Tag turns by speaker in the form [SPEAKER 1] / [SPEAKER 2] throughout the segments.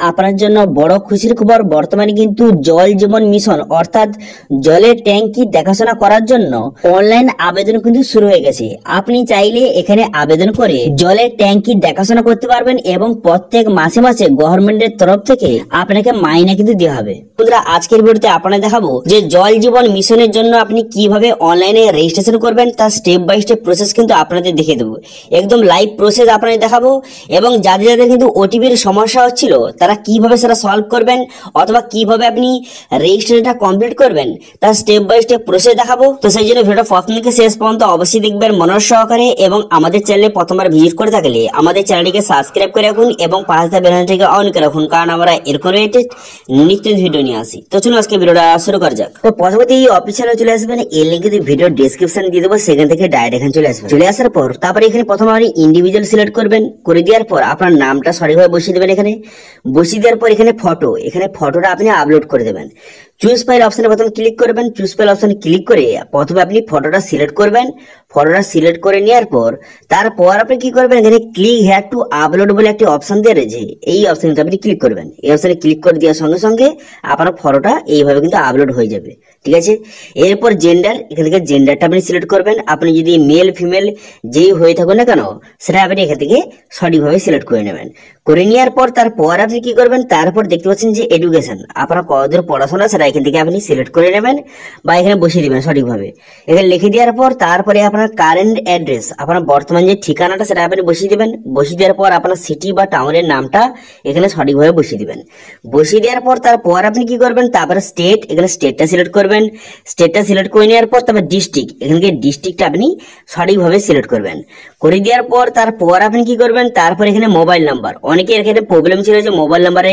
[SPEAKER 1] আপনার জন্য বড় খুশির খবর, বর্তমানে কিন্তু জল জীবন মিশন অর্থাৎ জলের ট্যাঙ্কি দেখাশোনা করার জন্য অনলাইন আবেদন কিন্তু শুরু হয়ে গেছে। আপনি চাইলে এখানে আবেদন করে জলের ট্যাঙ্কি দেখাশোনা করতে পারবেন এবং প্রত্যেক মাসে মাসে গভর্নমেন্টের তরফ থেকে আপনাকে মাইনে কিন্তু দেওয়া হবে। বন্ধুরা, আজকের ভিডিওতে আপনাদের দেখাবো যে জল জীবন মিশনের জন্য আপনি কিভাবে অনলাইনে রেজিস্ট্রেশন করবেন, তার স্টেপ বাই স্টেপ প্রসেস কিন্তু আপনাদের দেখিয়ে দেবো। একদম লাইভ প্রসেস আপনাদের দেখাবো এবং যাদের যাদের কিন্তু ওটিপির সমস্যা হচ্ছিল তারা কিভাবে সেটা সলভ করবেন অথবা কিভাবে আপনি রেজিস্ট্রেশনটা কমপ্লিট করবেন তার স্টেপ বাই স্টেপ প্রসেস দেখাবো। তো সেই জন্য ভিডিওটা প্রথম থেকে শেষ পর্যন্ত অবশ্যই দেখবেন মনোযোগ সহকারে এবং আমাদের চ্যানেলে প্রথমবার ভিজিট করে থাকলে আমাদের চ্যানেলটিকে সাবস্ক্রাইব করে রাখুন এবং পাশে থাকা বেল আইকনটিকে অন করে রাখুন, কারণ আমরা এরকম রিলেটেড নিত্য ভিডিও নিয়ে আসি। তো চলুন আজকে ভিডিওটা শুরু করা যাক। তো প্রথমত এই অফিসিয়ালে চলে আসবেন, এই লিংকে ভিডিও ডেসক্রিপশন দিয়ে দেবো, সেখান থেকে ডাইরেক্ট এখানে চলে আসবেন। চলে আসার পর তারপরে এখানে প্রথমে আপনি ইন্ডিভিজুয়াল সিলেক্ট করবেন, করে দেওয়ার পর আপনার নামটা সঠিকভাবে বসিয়ে দেবেন। এখানে বসিয়ে দেওয়ার পর এখানে ফটোটা আপনি আপলোড করে দেবেন। চুজ ফাইল অপশনে প্রথম ক্লিক করবেন। চুজ ফাইল অপশনে ক্লিক করে প্রথমে আপনি ফটোটা সিলেক্ট করবেন। ফটোটা সিলেক্ট করে নেওয়ার পর তারপর আপনি কি করবেন, এখানে ক্লিক হেয়ার টু আপলোড বলে একটি অপশন দিয়ে রয়েছে, এই অপশনটা আপনি ক্লিক করবেন। এই অপশনে ক্লিক করে দেওয়ার সঙ্গে সঙ্গে আপনার ফটোটা এইভাবে কিন্তু আপলোড হয়ে যাবে। ঠিক আছে, এরপর জেন্ডার, এখান থেকে জেন্ডারটা আপনি সিলেক্ট করবেন। আপনি যদি মেল ফিমেল যেই হয়ে থাকুন না কেন সেটা আপনি এখান থেকে সঠিকভাবে সিলেক্ট করে নেবেন। করে নেওয়ার পর তারপর আপনি কি করবেন, তারপর দেখতে পাচ্ছেন যে এডুকেশন, আপনার কতদূর পড়াশোনা সেটা এখান থেকে আপনি সিলেক্ট করে নেবেন বা এখানে বসিয়ে দিবেন সঠিকভাবে। এখানে লিখে দেওয়ার পর তারপরে আপনার কারেন্ট অ্যাড্রেস, আপনার বর্তমান যে ঠিকানাটা সেটা আপনি বসিয়ে দিবেন। বসিয়ে দেওয়ার পর আপনার সিটি বা টাউনের নামটা এখানে সঠিকভাবে বসিয়ে দিবেন। বসিয়ে দেওয়ার পর তারপর আপনি কি করবেন, তারপরে স্টেট, এখানে স্টেটটা সিলেক্ট করবেন। স্টেটটা সিলেক্ট করে নেওয়ার পর তারপর ডিস্ট্রিক্ট, এখানে ডিস্ট্রিক্টটা আপনি সঠিকভাবে সিলেক্ট করবেন। করে দেওয়ার পর তারপর আপনি কি করবেন, তারপর এখানে মোবাইল নাম্বার, অনেকের এখানে প্রবলেম ছিল যে মোবাইল নাম্বারে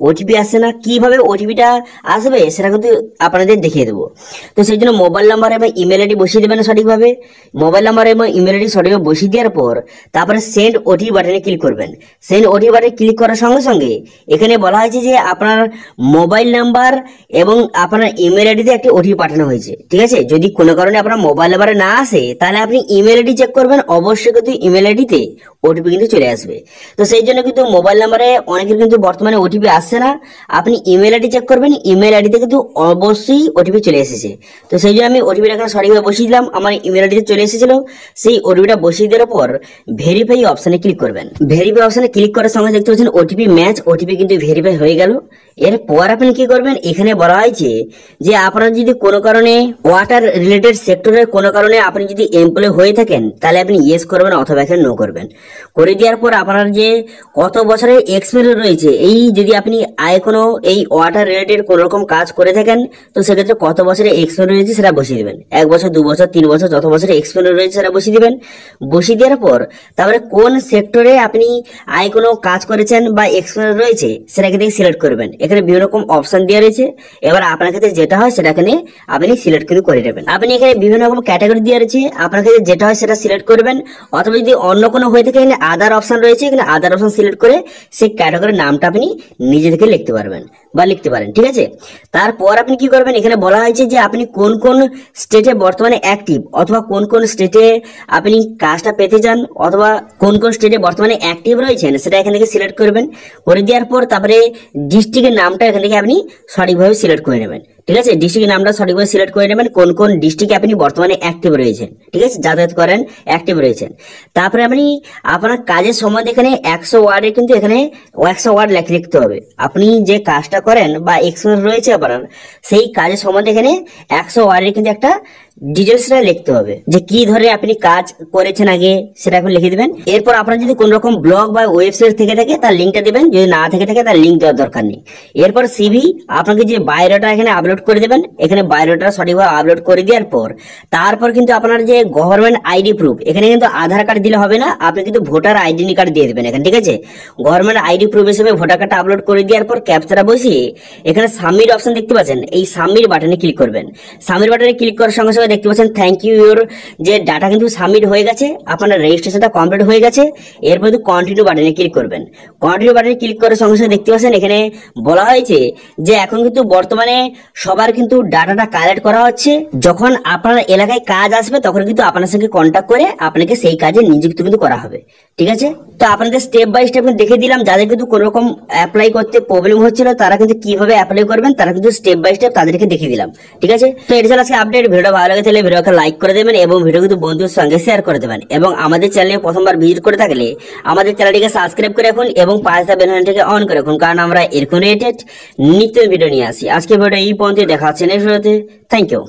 [SPEAKER 1] ওটিপি আসছে না, কিভাবে ওটিপিটা আসবে সেটা কিন্তু আপনাদের দেখিয়ে দেবো। তো সেই জন্য মোবাইল নাম্বার এবং ইমেল আইডি বসিয়ে দেবেন সঠিকভাবে। মোবাইল নাম্বার এবং ইমেল আইডি সঠিকভাবে বসিয়ে দেওয়ার পর তারপরে সেন্ড ওটিপি বাটনে ক্লিক করবেন। সেন্ড ওটিপি বাটনে ক্লিক করার সঙ্গে সঙ্গে এখানে বলা হয়েছে যে আপনার মোবাইল নাম্বার এবং আপনার ইমেল আইডিতে একটি ওটিপি পাঠানো হয়েছে। ঠিক আছে, যদি কোনো কারণে আপনার মোবাইল নাম্বারে না আসে তাহলে আপনি ইমেল আইডি চেক করবেন, অবশ্যই কিন্তু ইমেল আইডিতে ওটিপি কিন্তু চলে আসবে। তো সেই জন্য কিন্তু মোবাইল নাম্বারে অনেকের কিন্তু বর্তমানে ওটিপি আসছে না, আপনি ইমেল আইডি চেক করবেন, ইমেল আইডিতে কিন্তু অবশ্যই ওটিপি চলে এসেছে। তো সেই জন্য আমি ওটিপিটা এখানে সঠিকভাবে বসিয়ে দিলাম, আমার ইমেল আইডিতে চলে এসেছিল। সেই ওটিপিটা বসিয়ে দেওয়ার পর ভেরিফাই অপশনে ক্লিক করবেন। ভেরিফাই অপশনে ক্লিক করার সঙ্গে দেখতে পাচ্ছেন ওটিপি ম্যাচ, ওটিপি কিন্তু ভেরিফাই হয়ে গেল। এরপর আপনি কি করবেন, এখানে বলা হয়েছে যে আপনার যদি কোনো কারণে ওয়াটার রিলেটেড সেক্টরের কোনো কারণে আপনি যদি এমপ্লয় হয়ে থাকেন তাহলে আপনি ইয়েস করবেন অথবা এখানে নো করবেন। করে দেওয়ার পর আপনার যে কত বছরের এক্সপিরিয়েন্স রয়েছে, এই যদি আপনি কোনো এই ওয়াটার রিলেটেড কোনো রকম কাজ করে থাকেন তো সেক্ষেত্রে কত বছরের এক্সপিরিয়েন্স রয়েছে সেটা বসিয়ে দেবেন। 1 বছর, 2 বছর, 3 বছর, যত বছরের এক্সপিরিয়েন্স রয়েছে সেটা বসিয়ে দিবেন। বসিয়ে দেওয়ার পর তারপরে কোন সেক্টরে আপনি কোনো কাজ করেছেন বা এক্সপিরিয়েন্স রয়েছে সেটা এখান থেকে সিলেক্ট করবেন। এখানে বিভিন্ন রকম অপশন দেওয়া রয়েছে, এবার আপনার ক্ষেত্রে যেটা হয় সেটা এখানে আপনি সিলেক্ট কিন্তু করে নেবেন। আপনি এখানে বিভিন্ন রকম ক্যাটাগরি দেওয়া রয়েছে, আপনার ক্ষেত্রে যেটা হয় সেটা সিলেক্ট করবেন, অথবা যদি অন্য কোনো হয়ে থাকে এখানে আদার অপশন রয়েছে, এখানে আদার অপশন সিলেক্ট করে সেই ক্যাটাগরির নামটা আপনি নিজে থেকে লিখতে পারবেন বা লিখতে পারেন। ঠিক আছে, তারপর আপনি কি করবেন, এখানে বলা হয়েছে যে আপনি কোন কোন স্টেটে বর্তমানে অ্যাক্টিভ অথবা কোন কোন স্টেটে আপনি কাজটা পেতে চান অথবা কোন কোন স্টেটে বর্তমানে অ্যাক্টিভ রয়েছেন সেটা এখান থেকে সিলেক্ট করবেন। করে দেওয়ার পর তারপরে ডিস্ট্রিক্টের নামটা এখান থেকে আপনি সঠিকভাবে সিলেক্ট করে নেবেন। ঠিক আছে, ডিস্ট্রিক্টের নামটা সঠিকভাবে সিলেক্ট করে নেবেন, কোন কোন ডিস্ট্রিক্টে আপনি বর্তমানে অ্যাক্টিভ রয়েছেন। ঠিক আছে, যাতায়াত করেন, অ্যাক্টিভ রয়েছেন। তারপরে আপনি আপনার কাজের সম্বন্ধে এখানে 100 ওয়ার্ডে কিন্তু এখানে 100 ওয়ার্ড লিখতে হবে। আপনি যে কাজটা করেন বা এক্সপিরিয়েন্স রয়েছে আপনার সেই কাজের সম্বন্ধে এখানে 100 ওয়ার্ডের কিন্তু একটা ডিটেলসটা লিখতে হবে, যে কি ধরে আপনি কাজ করেছেন আগে সেটা এখন লিখে দিবেন। এরপর আপনার যদি কোন রকম ব্লগ বা ওয়েবসাইট থেকে থাকে তার লিঙ্কটা দিবেন, যদি না থেকে থাকে তার লিঙ্ক দেওয়ার দরকার নেই। এরপর সিভি, আপনাকে যে বায়োডাটা এখানে আপলোড করে দেবেন, এখানে বায়োডাটা সঠিকভাবে আপলোড করে দেওয়ার পর তারপর কিন্তু আপনার যে গভর্নমেন্ট আইডি প্রুফ, এখানে কিন্তু আধার কার্ড দিলে হবে না, আপনি কিন্তু ভোটার আইডেন্টি কার্ড দিয়ে দেবেন এখানে। ঠিক আছে, গভর্নমেন্ট আইডি প্রুফ হিসেবে ভোটার কার্ডটা আপলোড করে দেওয়ার পর ক্যাপচাটা বসিয়ে এখানে সাবমিট অপশন দেখতে পাচ্ছেন, এই সাবমিট বাটনে ক্লিক করবেন। সাবমিট বাটনে ক্লিক করার সঙ্গে সঙ্গে সঙ্গে দেখতে পাচ্ছেন থ্যাংক ইউ, ইউর যে ডাটা কিন্তু সাবমিট হয়ে গেছে, আপনার রেজিস্ট্রেশনটা কমপ্লিট হয়ে গেছে। এরপর কিন্তু কন্টিনিউ বাটনে ক্লিক করবেন। কন্টিনিউ বাটনে ক্লিক করার সঙ্গে সঙ্গে দেখতে পাচ্ছেন এখানে বলা হয়েছে যে এখন কিন্তু বর্তমানে সবার কিন্তু ডাটাটা কালেক্ট করা হচ্ছে। যখন আপনার এলাকায় কাজ আসবে তখন কিন্তু আপনার সঙ্গে কন্ট্যাক্ট করে আপনাকে সেই কাজে নিযুক্ত কিন্তু করা হবে। ঠিক আছে, তো আপনাদের স্টেপ বাই স্টেপ দেখে দিলাম। যাদের কিন্তু কোনো রকম অ্যাপ্লাই করতে প্রবলেম হচ্ছিল তারা কিন্তু কিভাবে অ্যাপ্লাই করবেন তারা কিন্তু স্টেপ বাই স্টেপ তাদেরকে দেখে দিলাম। ঠিক আছে, তো এটা ছিল আজকে আপডেট। ভিডিওটা ভালো লাগে তাহলে ভিডিওকে লাইক করে দেবেন এবং ভিডিও কিন্তু বন্ধুদের সঙ্গে শেয়ার করে দেবেন। এবং আমাদের চ্যানেলে প্রথমবার ভিজিট করে থাকলে আমাদের চ্যানেলটিকে সাবস্ক্রাইব করে রাখুন এবং পাশে থাকা বেল আইকনটিকে অন করে রাখুন, কারণ আমরা এরকম রিলেটেড নিত্য ভিডিও নিয়ে আসি। আজকে ভিডিও এই পর্যন্ত, দেখা হচ্ছে নেক্সট ভিডিওতে। Thank you.